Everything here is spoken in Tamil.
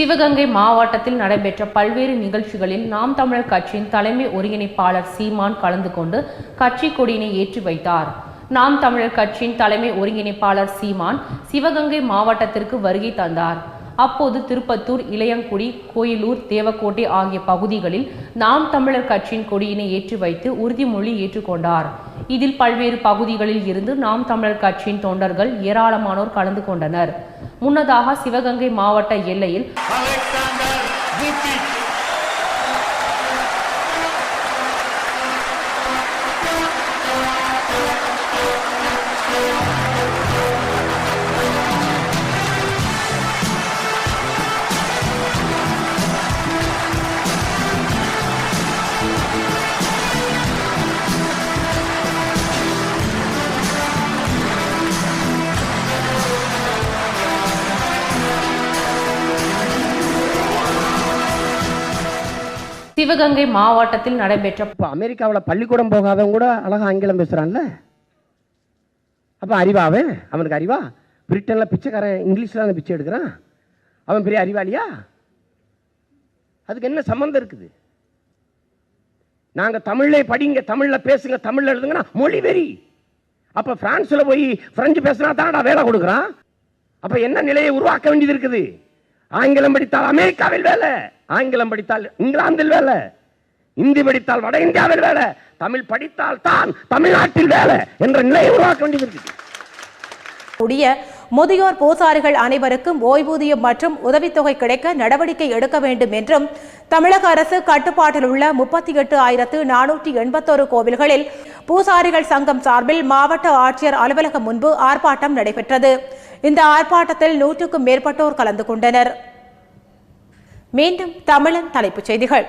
சிவகங்கை மாவட்டத்தில் நடைபெற்ற பல்வேறு நிகழ்ச்சிகளில் நாம் தமிழர் கட்சியின் தலைமை ஒருங்கிணைப்பாளர் சீமான் கலந்து கொண்டு கட்சி கொடியினை ஏற்றி வைத்தார். நாம் தமிழர் கட்சியின் தலைமை ஒருங்கிணைப்பாளர் சீமான் சிவகங்கை மாவட்டத்திற்கு வருகை தந்தார். அப்போது திருப்பத்தூர், இளையங்குடி, கோயிலூர், தேவக்கோட்டை ஆகிய பகுதிகளில் நாம் தமிழர் கட்சியின் கொடியினை ஏற்றி வைத்து உறுதிமொழி ஏற்றுக்கொண்டார். இதில் பல்வேறு பகுதிகளில் இருந்து நாம் தமிழர் கட்சியின் தொண்டர்கள் ஏராளமானோர் கலந்து கொண்டனர். முன்னதாக சிவகங்கை மாவட்ட எல்லையில் சிவகங்கை மாவட்டத்தில் நடைபெற்ற அமெரிக்காவில் பள்ளிக்கூடம் போகாதவங்க கூட அழகா ஆங்கிலம் பேசுறான்ல. அப்ப அறிவாவே அவனுக்கு அறிவா? பிரிட்டன்ல பிச்சைக்காரன் இங்கிலீஷ்ல பிச்சை எடுக்கிறான், அவன் பெரிய அறிவாளியா? அதுக்கு என்ன சம்பந்தம் இருக்குது? நாங்க தமிழ்ல படிங்க, தமிழ்ல பேசுங்க, தமிழ்ல எழுதுங்கன்னா மொழி வெறி. அப்ப பிரான்ஸ்ல போய் பிரெஞ்சு பேசினா தானடா வேலை கொடுக்குறான். அப்ப என்ன நிலையை உருவாக்க வேண்டியது இருக்குது? ஆங்கிலம் படித்தால் அமெரிக்காவில் வேலை, ஆங்கிலம் படித்தால் இங்கிலாந்தில் வேலை, இந்தி படித்தால் வட இந்தியாவில் வேலை, தமிழ் படித்தால் தான் தமிழ்நாட்டில் வேலை என்ற நிலையை உருவாக்க வேண்டியது. முதியோர் பூசாரிகள் அனைவருக்கும் ஓய்வூதியம் மற்றும் உதவித்தொகை கிடைக்க நடவடிக்கை எடுக்க வேண்டும் என்றும், தமிழக அரசு கட்டுப்பாட்டில் உள்ள 38,481 கோவில்களில் பூசாரிகள் சங்கம் சார்பில் மாவட்ட ஆட்சியர் அலுவலகம் முன்பு ஆர்ப்பாட்டம் நடைபெற்றது. இந்த ஆர்ப்பாட்டத்தில் 100க்கும் மேற்பட்டோர் கலந்து கொண்டனர். மீண்டும் தமிழன் தலைப்புச் செய்திகள்.